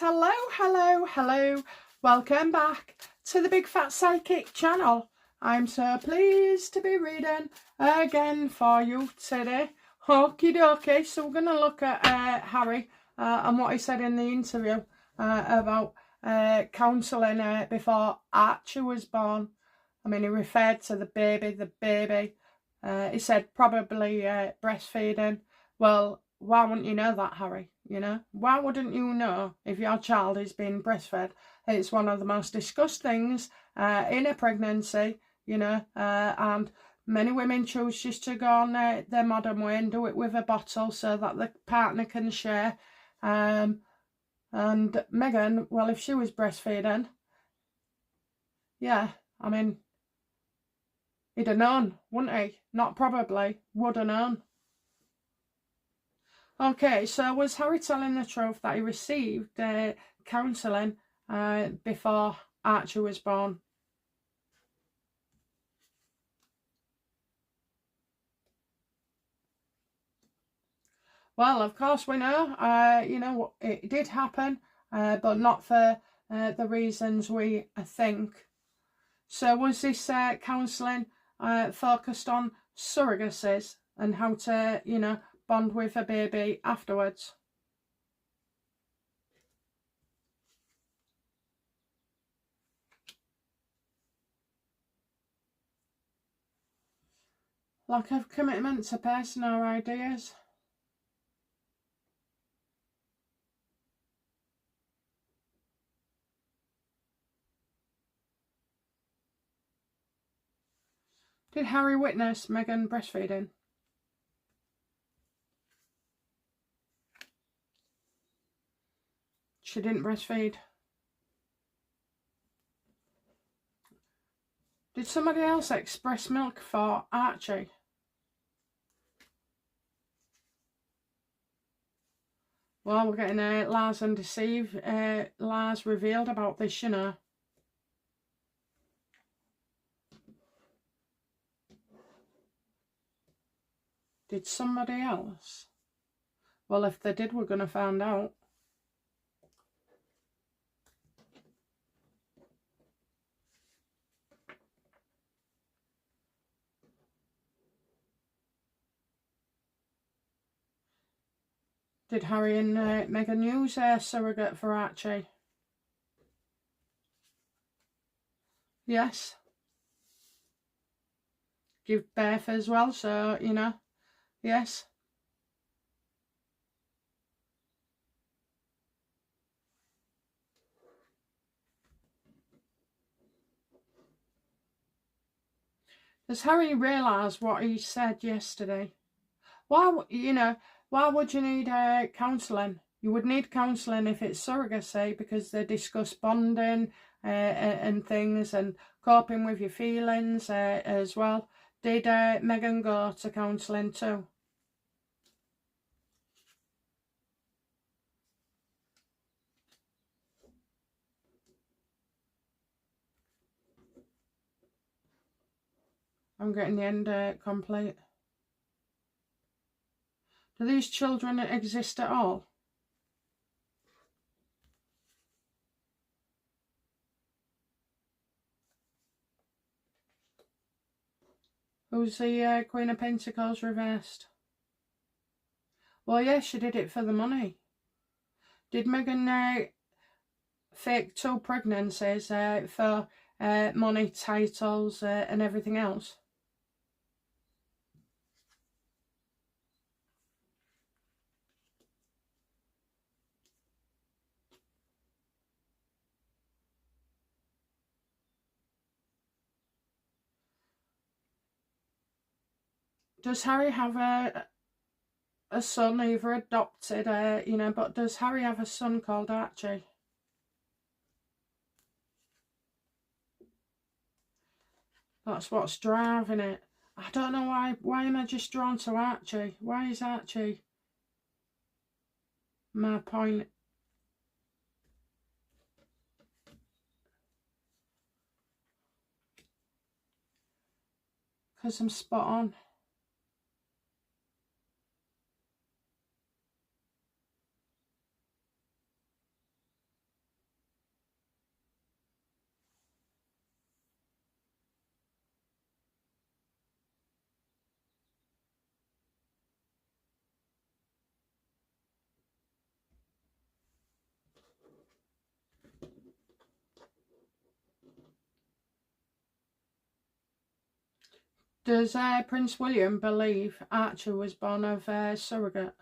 hello. Welcome back to the Big Fat Psychic channel. I'm so pleased to be reading again for you today. Okie dokie, so we're going to look at Harry and what he said in the interview about counselling before Archie was born. I mean, he referred to the baby. He said probably breastfeeding. Well, why wouldn't you know that, Harry? You know, why wouldn't you know if your child is being breastfed? It's one of the most discussed things in a pregnancy, you know, and many women choose just to go on their modern way and do it with a bottle so that the partner can share. And Meghan, well, if she was breastfeeding, yeah, I mean, he'd have known, wouldn't he? Not probably, would have known. Okay, so was Harry telling the truth that he received counselling before Archie was born? Well, of course we know, you know, it did happen, but not for the reasons we think. So was this counselling focused on surrogacies and how to, you know, bond with a baby afterwards? Lack of commitment to personal ideas. Did Harry witness Meghan breastfeeding? She didn't breastfeed. Did somebody else express milk for Archie? Well, we're getting Lars and Deceive. Lars revealed about this, you know. Did somebody else? Well, if they did, we're going to find out. Did Harry and Meghan use a surrogate for Archie? Yes. Give birth as well, so, you know, yes. Does Harry realise what he said yesterday? Why, you know, why would you need counselling? You would need counselling if it's surrogacy because they discuss bonding and things and coping with your feelings as well. Did Meghan go to counselling too? I'm getting the end complete. Do these children exist at all? Who's the Queen of Pentacles reversed? Well, yes, she did it for the money. Did Meghan fake 2 pregnancies for money, titles and everything else? Does Harry have a son, either adopted, you know, but does Harry have a son called Archie? That's what's driving it. I don't know why am I just drawn to Archie? Why is Archie my point? Because I'm spot on. Does Prince William believe Archer was born of surrogate?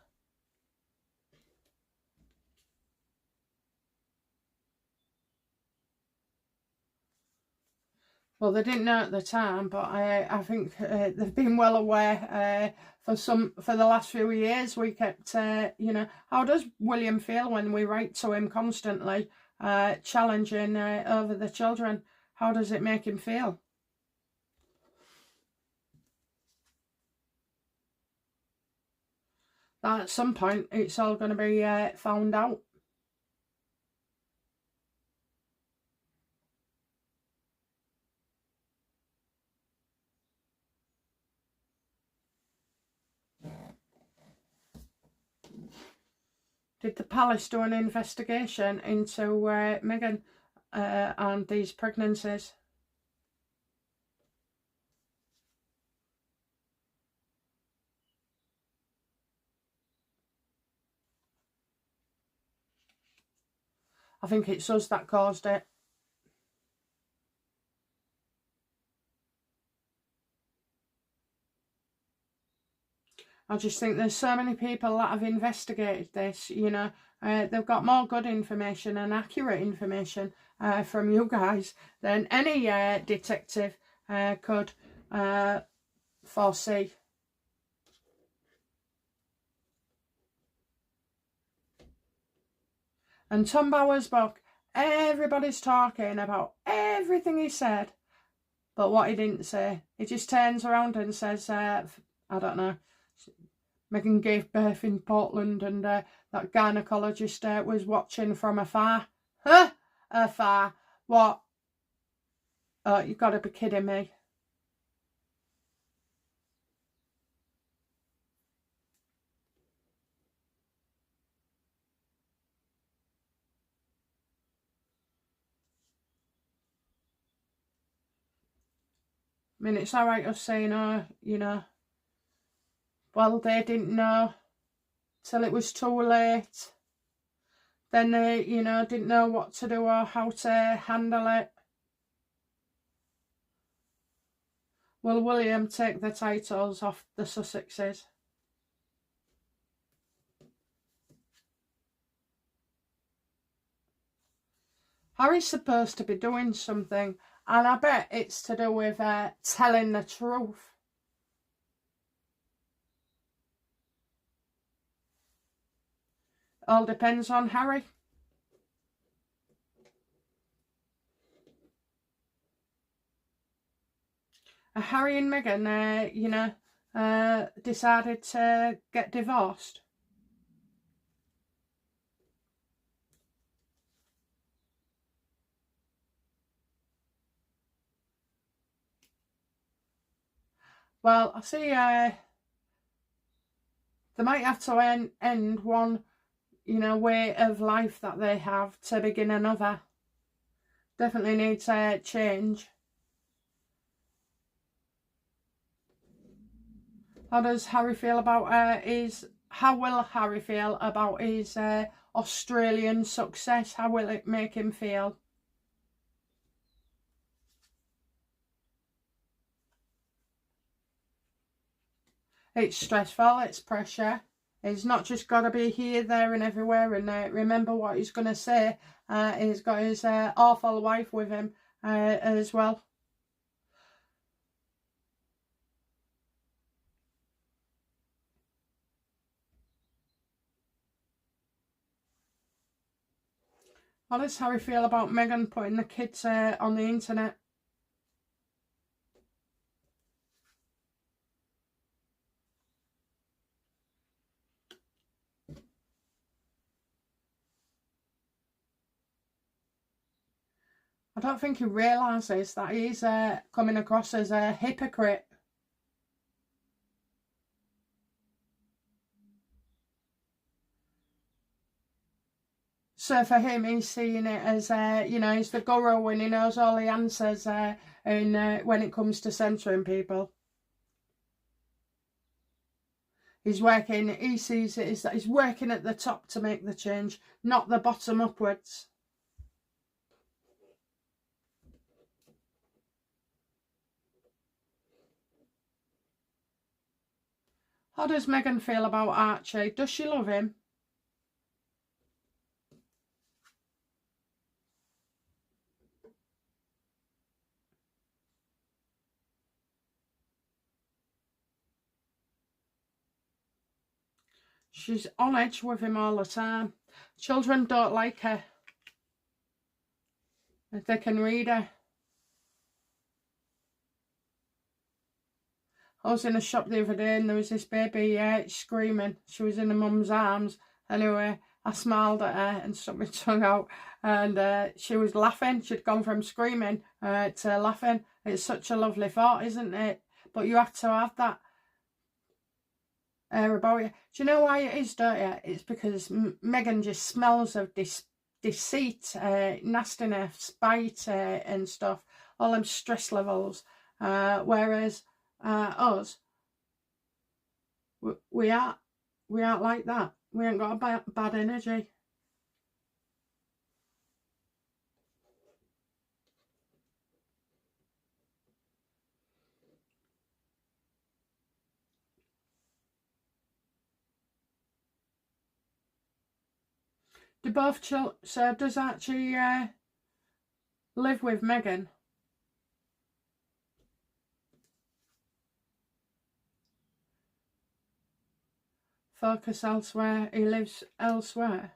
Well, they didn't know at the time, but I think they've been well aware for the last few years. We kept, you know, how does William feel when we write to him constantly, challenging over the children? How does it make him feel? That at some point it's all going to be found out. Did the palace do an investigation into Meghan and these pregnancies? I think it's us that caused it. I just think there's so many people that have investigated this, you know. They've got more good information and accurate information from you guys than any detective could foresee. And Tom Bower's book, everybody's talking about everything he said, but what he didn't say. He just turns around and says, I don't know, Meghan gave birth in Portland and that gynecologist was watching from afar. Huh? Afar. What? Oh, you've got to be kidding me. I mean, it's alright us saying, oh, you know, well, they didn't know till it was too late. Then they, you know, didn't know what to do or how to handle it. Will William take the titles off the Sussexes? Harry's supposed to be doing something, and I bet it's to do with telling the truth. All depends on Harry. Harry and Meghan, you know, decided to get divorced. Well, I see they might have to end one, you know, way of life that they have to begin another. Definitely needs to change. How does Harry feel about how will Harry feel about his Australian success? How will it make him feel? It's stressful, it's pressure. He's not just got to be here, there and everywhere and remember what he's going to say. He's got his awful wife with him as well. How does Harry feel about Meghan putting the kids on the internet? I don't think he realises that he's coming across as a hypocrite. So for him, he's seeing it as, you know, he's the guru and he knows all the answers when it comes to censoring people. He's working, he sees it as that he's working at the top to make the change, not the bottom upwards. How does Meghan feel about Archie? Does she love him? She's on edge with him all the time. Children don't like her. If they can read her. I was in a shop the other day and there was this baby screaming. She was in her mum's arms. Anyway, I smiled at her and stuck my tongue out, and she was laughing. She'd gone from screaming to laughing. It's such a lovely thought, isn't it? But you have to have that air about you. Do you know why it is, don't you? It's because Meghan just smells of deceit, nastiness, spite, and stuff. All them stress levels. Whereas us, we aren't like that. We ain't got a bad energy. Do both children? So does Archie live with Meghan? Focus elsewhere. He lives elsewhere.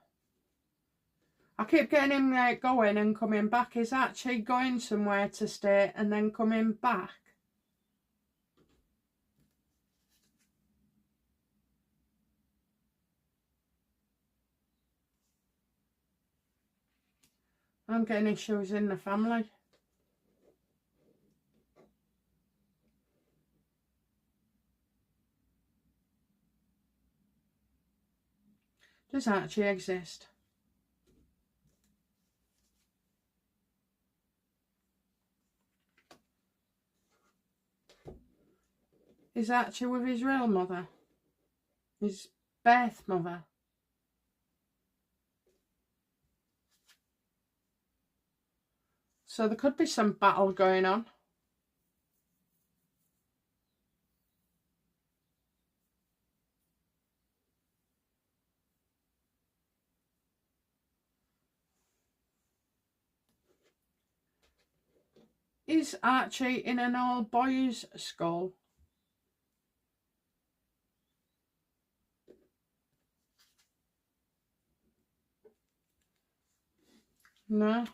I keep getting him going and coming back. Is Archie going somewhere to stay and then coming back? I'm getting issues in the family. Does Archie exist? Is Archie with his real mother? His birth mother? So there could be some battle going on. Is Archie in an all boys school? No.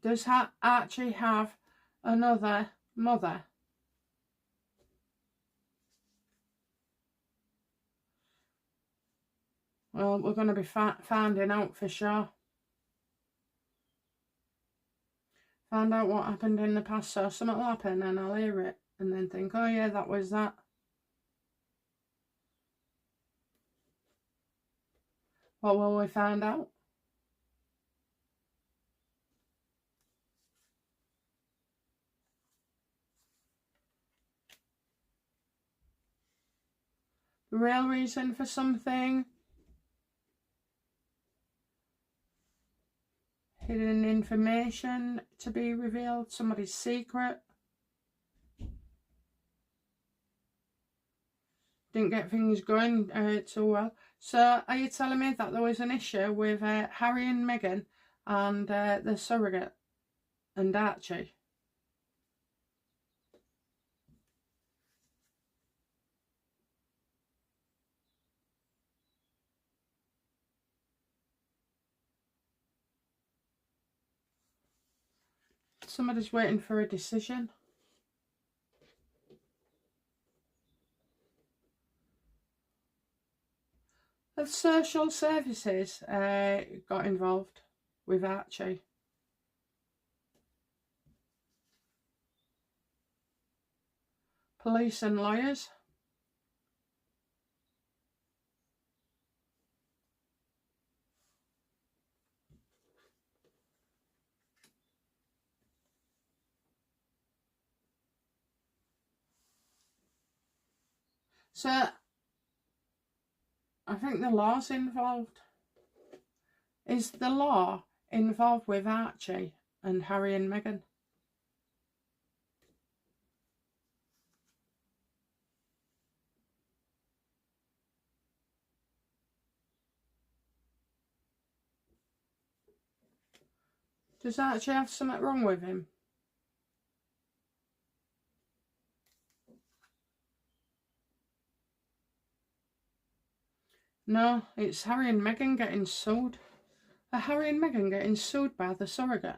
Does Archie have another mother? Well, we're going to be finding out for sure. Find out what happened in the past, so something will happen and I'll hear it and then think, oh yeah, that was that. What will we find out? The real reason for something. Hidden information to be revealed. Somebody's secret. Didn't get things going too well. So are you telling me that there was an issue with Harry and Meghan and the surrogate and Archie? Somebody's waiting for a decision. Have social services got involved with Archie? Police and lawyers? So I think the law's involved. Is the law involved with Archie and Harry and Meghan? Does Archie have something wrong with him? No, it's Harry and Meghan getting sued. Are Harry and Meghan getting sued by the surrogate?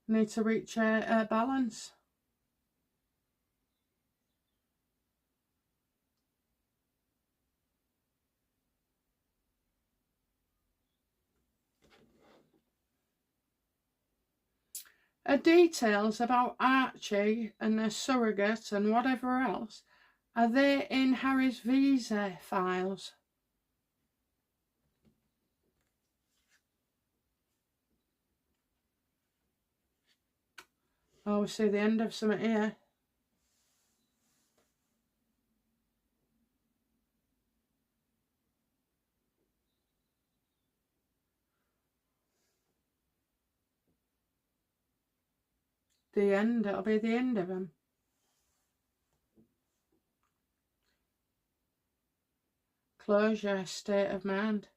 Need to reach a balance. Are details about Archie and the surrogate and whatever else, are they in Harry's visa files? Oh, we see the end of something here. The end, it'll be the end of him. Closure, state of mind.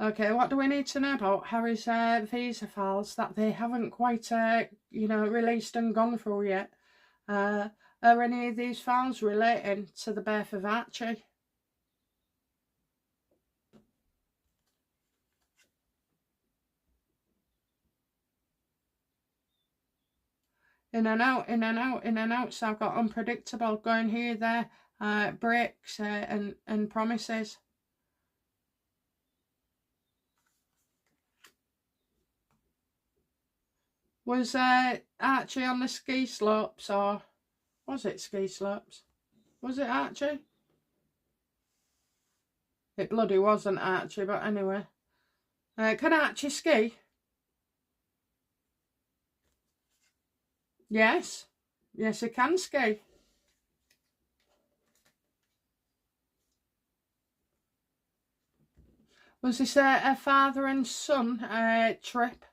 Okay, what do we need to know about Harry's visa files that they haven't quite, you know, released and gone through yet? Are any of these files relating to the birth of Archie? In and out, in and out, in and out. So I've got unpredictable, going here, there, breaks and promises. Was Archie on the ski slopes, or was it ski slopes? Was it Archie? It bloody wasn't Archie, but anyway. Can Archie ski? Yes. Yes, he can ski. Was this a father and son trip?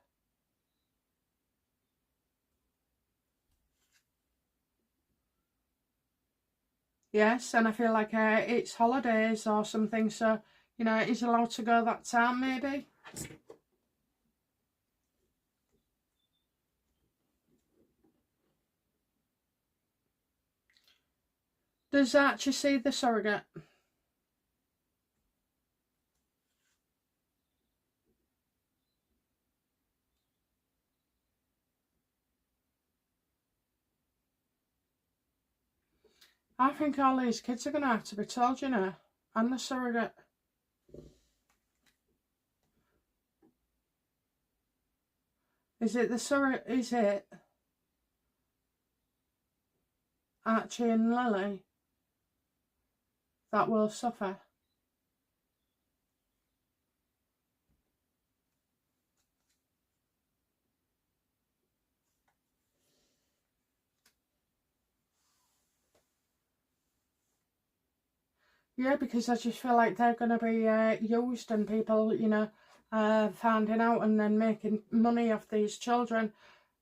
Yes, and I feel like it's holidays or something, so, you know, he's allowed to go that time, maybe. Does Archie see the surrogate? I think all these kids are going to have to be told, you know, and the surrogate. Is it the surrogate? Is it Archie and Lily that will suffer? Yeah, because I just feel like they're going to be used, and people, you know, finding out and then making money off these children.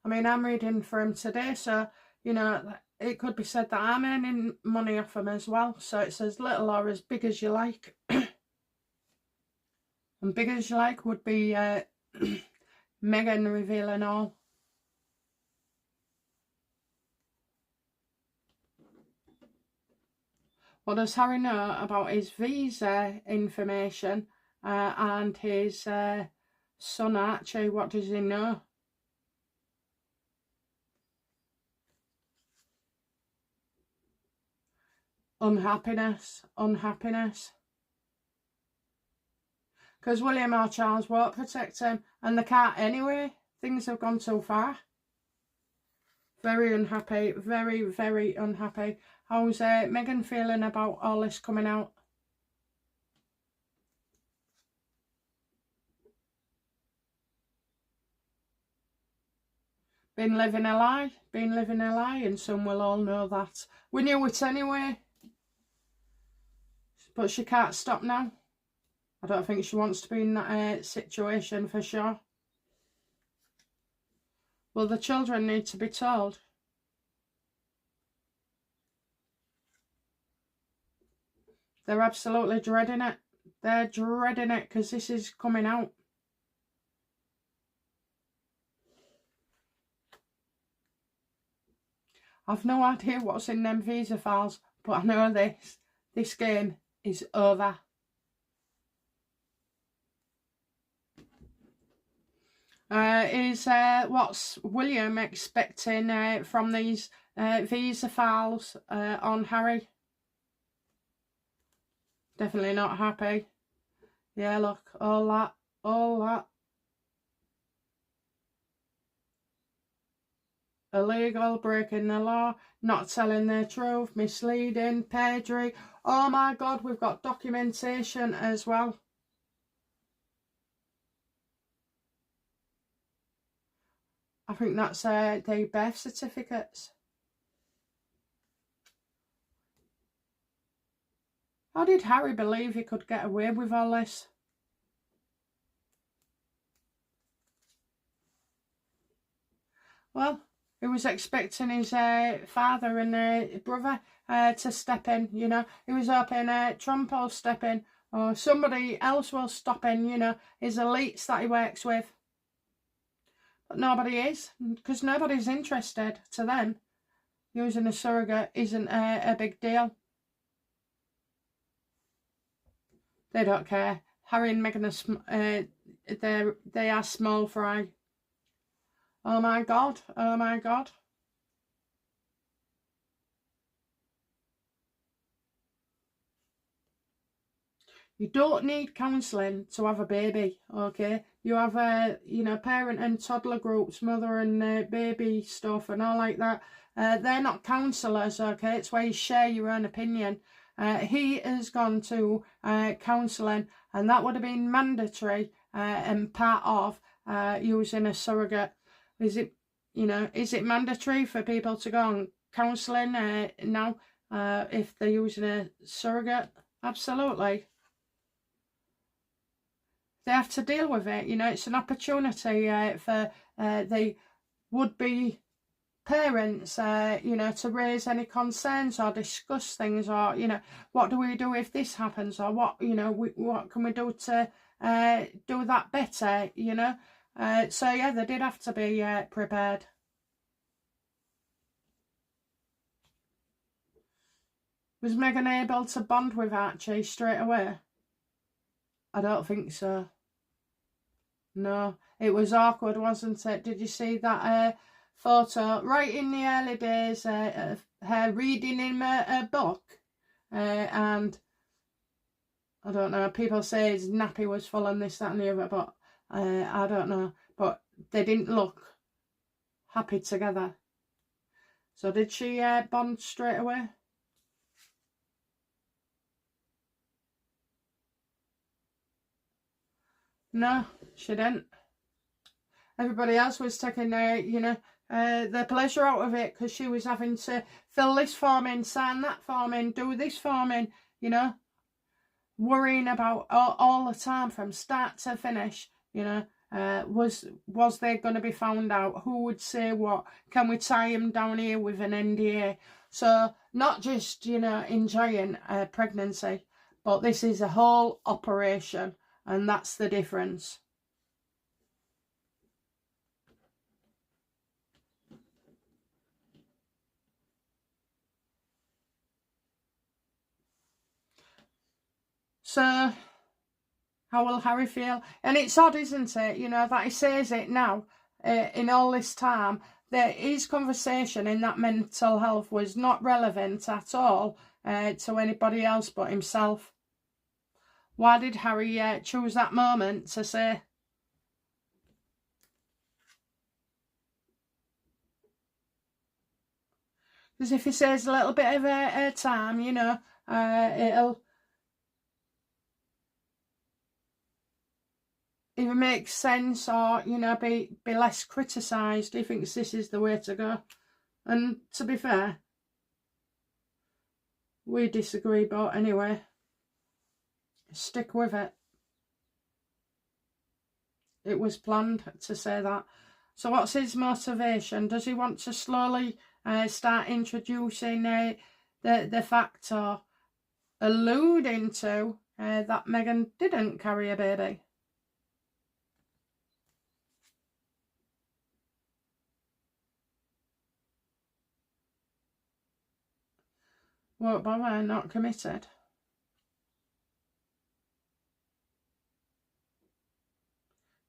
I mean, I'm reading for him today, so, you know, it could be said that I'm earning money off them as well. So it says little or as big as you like. And big as you like would be Meghan revealing all. What does Harry know about his visa information and his son Archie? What does he know? Unhappiness, unhappiness. Because William or Charles won't protect him, and they can't anyway. Things have gone too far. Very unhappy, very, very unhappy. How's Meghan feeling about all this coming out? Been living a lie, and some will all know that. We knew it anyway. But she can't stop now. I don't think she wants to be in that situation for sure. Well, the children need to be told. They're absolutely dreading it. They're dreading it because this is coming out. I've no idea what's in them visa files, but I know this. This game is over. What's William expecting from these visa files on Harry? Definitely not happy. Yeah, look, all that. Illegal, breaking the law, not telling the truth, misleading, perjury. Oh my God, we've got documentation as well. I think that's the birth certificates. How did Harry believe he could get away with all this? Well, he was expecting his father and brother to step in, you know. He was hoping Trump will step in or somebody else will step in, you know, his elites that he works with. But nobody is, because nobody's interested. To them, using a surrogate isn't a big deal. They don't care. Harry and Meghan are they are small fry. Oh my God, oh my God. You don't need counselling to have a baby, okay? You have you know, parent and toddler groups, mother and baby stuff and all like that. They're not counsellors, okay? It's where you share your own opinion. He has gone to counselling, and that would have been mandatory and part of using a surrogate. Is it, you know, is it mandatory for people to go on counselling now if they're using a surrogate? Absolutely. They have to deal with it, you know. It's an opportunity for the would-be parents, you know, to raise any concerns or discuss things, or, you know, what do we do if this happens, or what, you know, what can we do to do that better, you know. So yeah, they did have to be prepared. Was Meghan able to bond with Archie straight away? I don't think so. No, it was awkward, wasn't it? Did you see that photo right in the early days of her reading him a book? And I don't know, people say his nappy was full and this, that and the other, but I don't know. But they didn't look happy together. So did she bond straight away? No, she didn't. Everybody else was taking you know, the pleasure out of it, because she was having to fill this form in, sign that form in, do this form in, you know, worrying about all the time from start to finish, you know. Was they going to be found out? Who would say what? Can we tie him down here with an NDA? So not just, you know, enjoying a pregnancy, but this is a whole operation, and that's the difference. So how will Harry feel? And it's odd, isn't it, you know, that he says it now, in all this time, that his conversation in that mental health was not relevant at all to anybody else but himself. Why did Harry choose that moment to say? Because if he says a little bit of a time, you know, it'll... either make sense or, you know, be less criticised. He thinks this is the way to go. And to be fair, we disagree, but anyway, stick with it. It was planned to say that. So what's his motivation? Does he want to slowly start introducing the fact or alluding to that Meghan didn't carry a baby? Won't bother, not committed.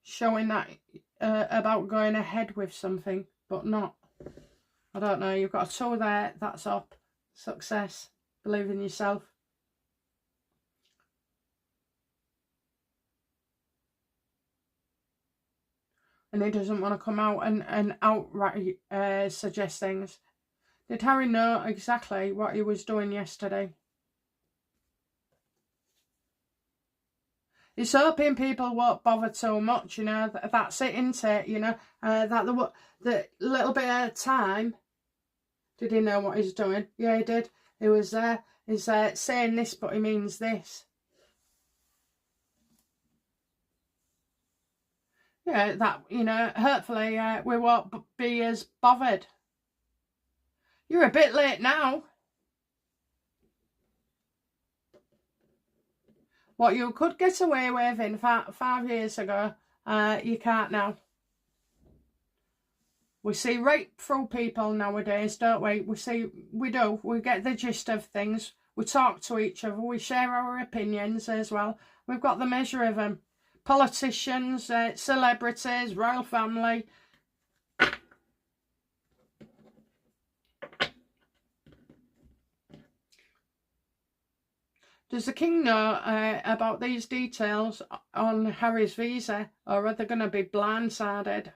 Showing that about going ahead with something, but not. I don't know, you've got a toe there, that's up. Success. Believe in yourself. And he doesn't want to come out and outright suggest things. Did Harry know exactly what he was doing yesterday? He's hoping people won't bother too much, you know. That's it, isn't it? You know, that the little bit of time. Did he know what he's doing? Yeah, he did. He was there. He's saying this, but he means this. Yeah, that, you know, hopefully we won't be as bothered. You're a bit late now. What you could get away with in 5 years ago, you can't now. We see right through people nowadays, don't we? We do. We get the gist of things. We talk to each other. We share our opinions as well. We've got the measure of them. Politicians, celebrities, royal family. Does the king know about these details on Harry's visa, or are they going to be blindsided?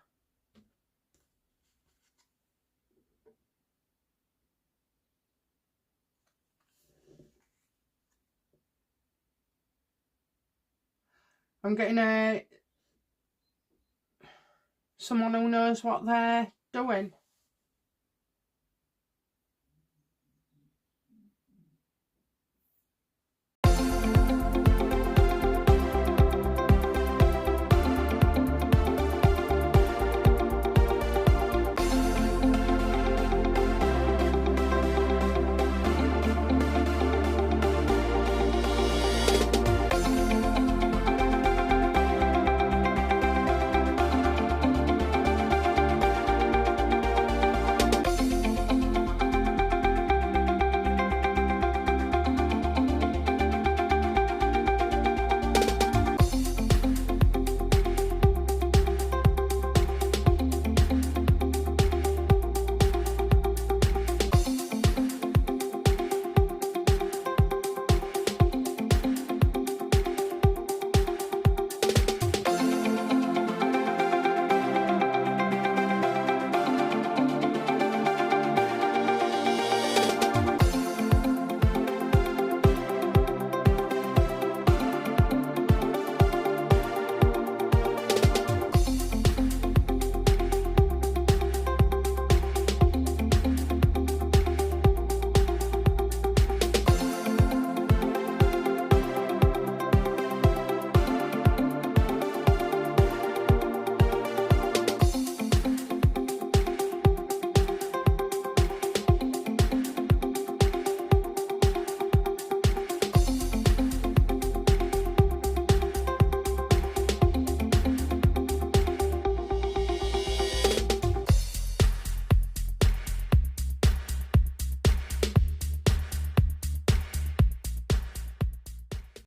I'm getting someone who knows what they're doing.